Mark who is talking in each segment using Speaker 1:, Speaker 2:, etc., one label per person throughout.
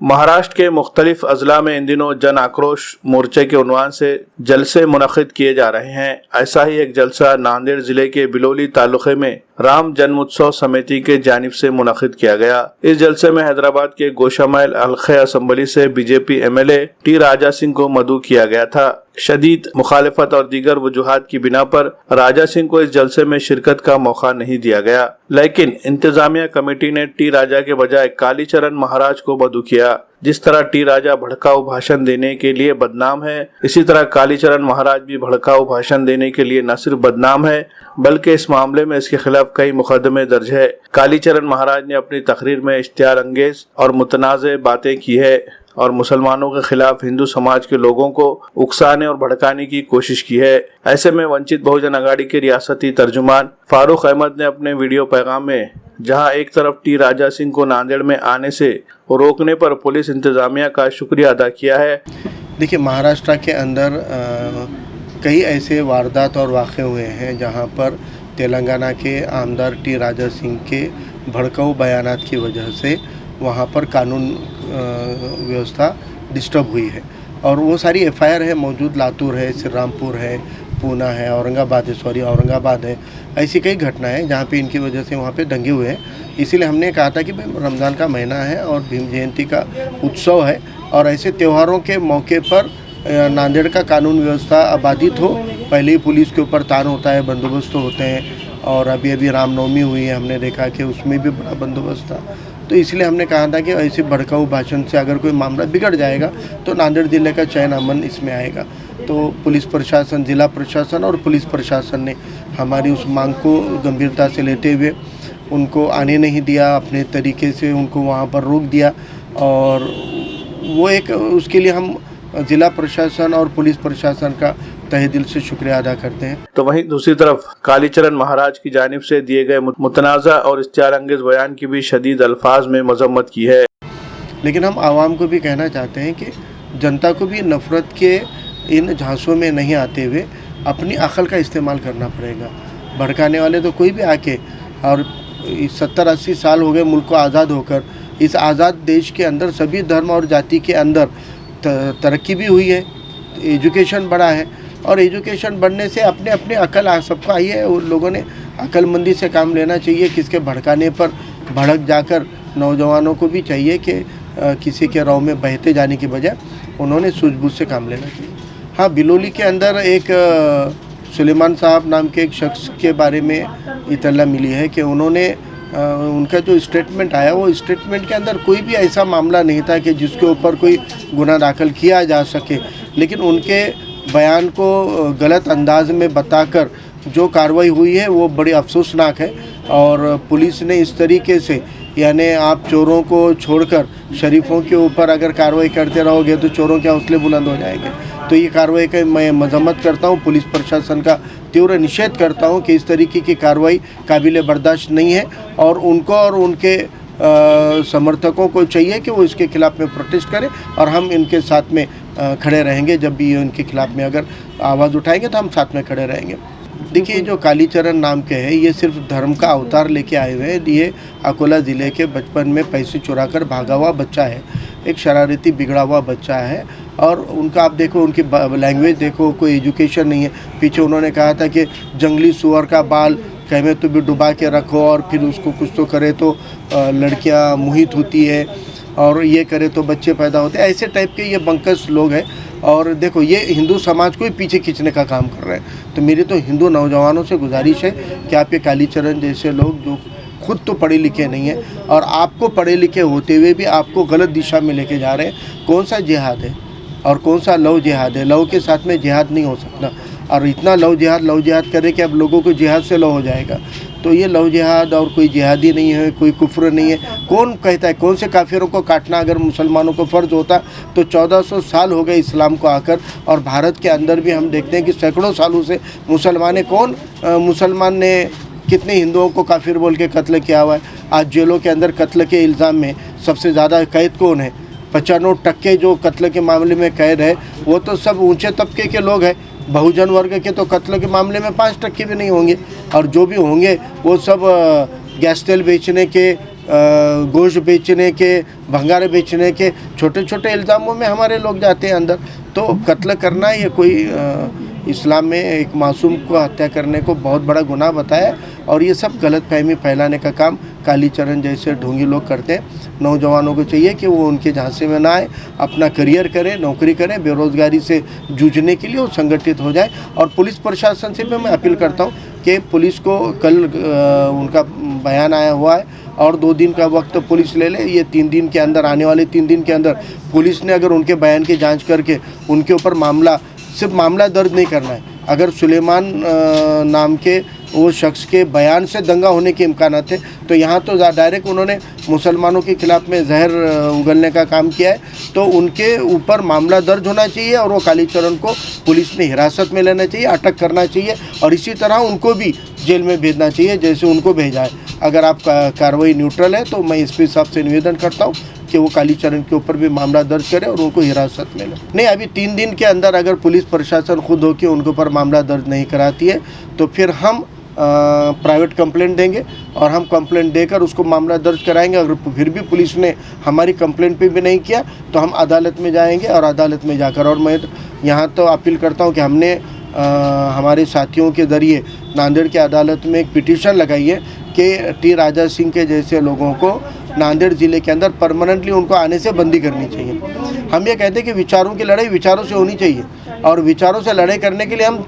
Speaker 1: महाराष्ट्र के मुख्तलिफ अजला में इन दिनों जन आक्रोश मोर्चे के उन्वान से जलसे मुनक़िद किए जा रहे हैं। ऐसा ही एक जलसा नांदेड़ जिले के बिलोली तालुके में राम जन्मोत्सव समिति के जानिब से मुनक़िद किया गया। इस जलसे में हैदराबाद के गोशामहल हल्क़े असम्बली से BJP MLA T Raja Singh को मदऊ किया गया था। शदीद मुखालिफत और दीगर वजूहात की बिना पर राजा सिंह को इस जलसे में शिरकत का मौका नहीं दिया गया, लेकिन इंतजामिया कमेटी ने टी राजा के बजाय कालीचरण महाराज को मदऊ किया। जिस तरह टी राजा भड़काऊ भाषण देने के लिए बदनाम है, इसी तरह कालीचरण महाराज भी भड़काऊ भाषण देने के लिए न सिर्फ बदनाम है बल्कि इस मामले में इसके खिलाफ कई मुकदमे दर्ज है। कालीचरण महाराज ने अपनी तकरीर में इश्तियार अंगेज और मुतनाज़े बातें की है और मुसलमानों के खिलाफ हिंदू समाज के लोगों को उकसाने और भड़काने की कोशिश की है। ऐसे में वंचित बहुजन अघाड़ी के रियासती तर्जुमान फारूक अहमद ने अपने वीडियो पैगाम में जहां एक तरफ टी राजा सिंह को नांदेड़ में आने से रोकने पर पुलिस इंतजामिया का शुक्रिया अदा किया है।
Speaker 2: देखिए, महाराष्ट्र के अंदर कई ऐसे वारदात और वाक़े हुए हैं जहां पर तेलंगाना के आमदार टी राजा सिंह के भड़काऊ बयानात की वजह से वहाँ पर कानून व्यवस्था डिस्टर्ब हुई है और वो सारी FIR है मौजूद। लातूर है, श्रीरामपुर है, पूना है, औरंगाबाद है। ऐसी कई घटनाएं हैं जहाँ पे इनकी वजह से वहाँ पे दंगे हुए हैं। इसीलिए हमने कहा था कि भाई रमज़ान का महीना है और भीम जयंती का उत्सव है और ऐसे त्योहारों के मौके पर नांदेड़ का कानून व्यवस्था बाधित हो। पहले ही पुलिस के ऊपर तान होता है, बंदोबस्त होते हैं और अभी रामनवमी हुई है, हमने देखा कि उसमें भी बड़ा बंदोबस्त था। तो इसलिए हमने कहा था कि ऐसे भड़काऊ भाषण से अगर कोई मामला बिगड़ जाएगा तो नांदेड़ ज़िले का चैन अमन इसमें आएगा। तो पुलिस प्रशासन, ज़िला प्रशासन और पुलिस प्रशासन ने हमारी उस मांग को गंभीरता से लेते हुए उनको आने नहीं दिया, अपने तरीके से उनको वहाँ पर रोक दिया और वो एक उसके लिए हम ज़िला प्रशासन और पुलिस प्रशासन का तहे दिल से शुक्रिया अदा करते हैं।
Speaker 1: तो वहीं दूसरी तरफ कालीचरण महाराज की जानिब से दिए गए मुतनाज़ा और इश्तियार अंगेज बयान की भी शदीद अल्फाज में मजम्मत की है।
Speaker 2: लेकिन हम आवाम को भी कहना चाहते हैं कि जनता को भी नफ़रत के इन झांसों में नहीं आते हुए अपनी अक्ल का इस्तेमाल करना पड़ेगा। भड़काने वाले तो कोई भी आके, और 70-80 साल हो गए मुल्क को आज़ाद होकर, इस आज़ाद देश के अंदर सभी धर्म और जाति के अंदर तरक्की भी हुई है, एजुकेशन बढ़ा है और एजुकेशन बढ़ने से अपने अपने अकल सबको आई है। उन लोगों ने अक्लमंदी से काम लेना चाहिए। किसके भड़काने पर भड़क जाकर नौजवानों को भी चाहिए कि किसी के राव में बहते जाने की बजाय उन्होंने सूझबूझ से काम लेना चाहिए। हाँ, बिलोली के अंदर एक सुलेमान साहब नाम के एक शख्स के बारे में इत्तला मिली है कि उन्होंने उनका जो स्टेटमेंट आया वो स्टेटमेंट के अंदर कोई भी ऐसा मामला नहीं था कि जिसके ऊपर कोई गुनाह दाखिल किया जा सके, लेकिन उनके बयान को गलत अंदाज में बताकर जो कार्रवाई हुई है वो बड़ी अफसोसनाक है। और पुलिस ने इस तरीके से, यानी आप चोरों को छोड़कर शरीफों के ऊपर अगर कार्रवाई करते रहोगे तो चोरों के हौसले बुलंद हो जाएंगे। तो ये कार्रवाई का मैं मजम्मत करता हूँ, पुलिस प्रशासन का तीव्र निषेध करता हूँ कि इस तरीके की कार्रवाई काबिल बर्दाश्त नहीं है और उनको और उनके समर्थकों को चाहिए कि वो इसके खिलाफ़ में प्रोटेस्ट करें और हम इनके साथ में खड़े रहेंगे। जब भी ये इनके खिलाफ़ में अगर आवाज़ उठाएंगे तो हम साथ में खड़े रहेंगे। देखिए, जो कालीचरण नाम के हैं ये सिर्फ धर्म का अवतार लेके आए हुए हैं। ये अकोला ज़िले के बचपन में पैसे चुरा कर भागा हुआ बच्चा है, एक शरारती बिगड़ा हुआ बच्चा है और उनका आप देखो, उनकी लैंग्वेज देखो, कोई एजुकेशन नहीं है। पीछे उन्होंने कहा था कि जंगली सुअर का बाल कहीं में तो भी डुबा के रखो और फिर उसको कुछ तो करे तो लड़कियां मोहित होती है और ये करे तो बच्चे पैदा होते हैं। ऐसे टाइप के ये बंकस लोग हैं और देखो ये हिंदू समाज को ही पीछे खींचने का काम कर रहे हैं। तो मेरी तो हिंदू नौजवानों से गुजारिश है कि आप ये कालीचरण जैसे लोग जो खुद तो पढ़े लिखे नहीं हैं और आपको पढ़े लिखे होते हुए भी आपको गलत दिशा में लेके जा रहे हैं। कौन सा जिहाद है और कौन सा लव जिहाद है? लव के साथ में जिहाद नहीं हो सकता और इतना लव जिहाद करे कि अब लोगों को जिहाद से लव हो जाएगा। तो ये लव जिहाद और कोई जिहादी नहीं है, कोई कुफ्र नहीं है। कौन कहता है? कौन से काफिरों को काटना अगर मुसलमानों को फ़र्ज होता तो 1400 साल हो गए इस्लाम को आकर और भारत के अंदर भी हम देखते हैं कि सैकड़ों सालों से मुसलमान ने कितने हिंदुओं को काफिर बोल के कत्ल किया हुआ है। आज जेलों के अंदर कत्ल के इल्ज़ाम में सबसे ज़्यादा कैद कौन है? 95% जो कत्ल के मामले में कैद है वो तो सब ऊंचे तबके के लोग हैं। बहुजन वर्ग के तो कत्ल के मामले में 5% भी नहीं होंगे और जो भी होंगे वो सब गैस तेल बेचने के गोश्त बेचने के, भंगारे बेचने के छोटे छोटे इल्ज़ामों में हमारे लोग जाते हैं अंदर। तो कत्ल करना ये कोई इस्लाम में एक मासूम को हत्या करने को बहुत बड़ा गुनाह बताया, और ये सब गलतफहमी फैलाने का काम कालीचरण जैसे ढोंगी लोग करते हैं। नौजवानों को चाहिए कि वो उनके झांसे में ना आए, अपना करियर करें, नौकरी करें, बेरोज़गारी से जूझने के लिए वो संगठित हो जाए। और पुलिस प्रशासन से भी मैं अपील करता हूँ कि पुलिस को कल उनका बयान आया हुआ है और 2 दिन का वक्त पुलिस ले ले। ये 3 दिन के अंदर, आने वाले 3 दिन के अंदर पुलिस ने अगर उनके बयान की जांच करके उनके ऊपर सिर्फ मामला दर्ज नहीं करना है। अगर सुलेमान नाम के वो शख्स के बयान से दंगा होने के इम्कान थे, तो यहाँ तो डायरेक्ट उन्होंने मुसलमानों के खिलाफ में जहर उगलने का काम किया है। तो उनके ऊपर मामला दर्ज होना चाहिए और वो कालीचरण को पुलिस में हिरासत में लेना चाहिए, अटक करना चाहिए, और इसी तरह उनको भी जेल में भेजना चाहिए जैसे उनको भेजा है। अगर आप कार्रवाई न्यूट्रल है तो मैं एसपी साहब से निवेदन करता हूँ कि वो कालीचरण के ऊपर भी मामला दर्ज करे और उनको हिरासत में ले। नहीं, अभी 3 दिन के अंदर अगर पुलिस प्रशासन खुद होकर उनके ऊपर मामला दर्ज नहीं कराती है तो फिर हम प्राइवेट कंप्लेंट देंगे और हम कंप्लेंट देकर उसको मामला दर्ज कराएंगे। अगर फिर भी पुलिस ने हमारी कंप्लेंट पे भी नहीं किया तो हम अदालत में जाएंगे और अदालत में जाकर, और मैं यहाँ तो अपील करता हूँ कि हमने हमारे साथियों के ज़रिए नांदेड़ की अदालत में एक पिटीशन लगाई है कि टी राजा सिंह के जैसे लोगों को नांदेड़ ज़िले के अंदर परमानेंटली उनको आने से बंदी करनी चाहिए। हम ये कहते हैं कि विचारों की लड़ाई विचारों से होनी चाहिए और विचारों से लड़ाई करने के लिए हम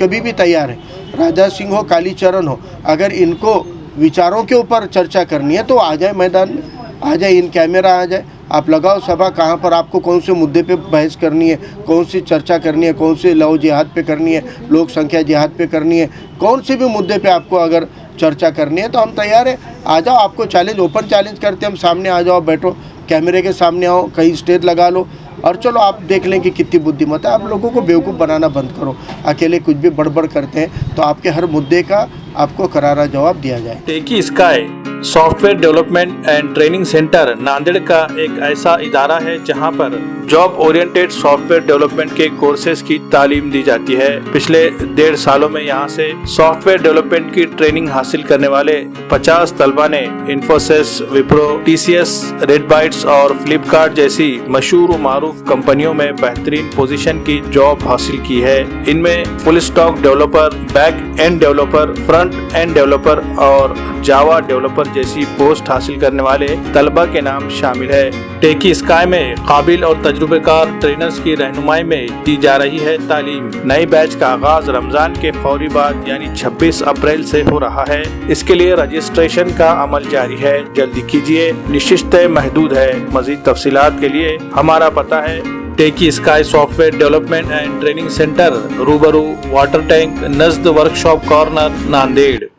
Speaker 2: कभी भी तैयार हैं। राजा सिंह हो, कालीचरण हो, अगर इनको विचारों के ऊपर चर्चा करनी है तो आ जाए, मैदान में आ जाए, इन कैमरा आ जाए, आप लगाओ सभा। कहाँ पर आपको कौन से मुद्दे पे बहस करनी है, कौन सी चर्चा करनी है, कौन से लव जिहाद पे करनी है, लोक संख्या जिहाद पे करनी है, कौन से भी मुद्दे पे आपको अगर चर्चा करनी है तो हम तैयार है। आ जाओ, आपको चैलेंज, ओपन चैलेंज करते हम, सामने आ जाओ, बैठो, कैमरे के सामने आओ, कहीं स्टेज लगा लो और चलो आप देख लें कि कितनी बुद्धिमत्ता है। आप लोगों को बेवकूफ़ बनाना बंद करो। अकेले कुछ भी बड़बड़ करते हैं तो आपके हर मुद्दे का आपको करारा जवाब दिया जाए।
Speaker 1: Techie Sky software development and training centre Nanded का एक ऐसा इदारा है जहां पर जॉब ओरिएंटेड सॉफ्टवेयर डेवलपमेंट के कोर्सेज की तालीम दी जाती है। पिछले 1.5 सालों में यहां से सॉफ्टवेयर डेवलपमेंट की ट्रेनिंग हासिल करने वाले 50 तलबा ने इन्फोसिस, विप्रो, टीसीएस, रेडबाइट्स और फ्लिपकार्ट जैसी मशहूर मारूफ कंपनियों में बेहतरीन पोजीशन की जॉब हासिल की है। इनमें full stock developer, back end developer, front end developer और जावा डेवलपर जैसी पोस्ट हासिल करने वाले तलबा के नाम शामिल है। टेकी स्काई में काबिल और तजुर्बेकार ट्रेनर्स की रहनुमाई में दी जा रही है तालीम। नई बैच का आगाज रमजान के फौरी बाद यानी 26 अप्रैल से हो रहा है। इसके लिए रजिस्ट्रेशन का अमल जारी है, जल्दी कीजिए, निश्चित महदूद है। मजीद तफसीलात के लिए हमारा पता है Techie Sky software development and training centre, रूबरू वाटर टैंक, नज़द वर्कशॉप कॉर्नर, नांदेड़।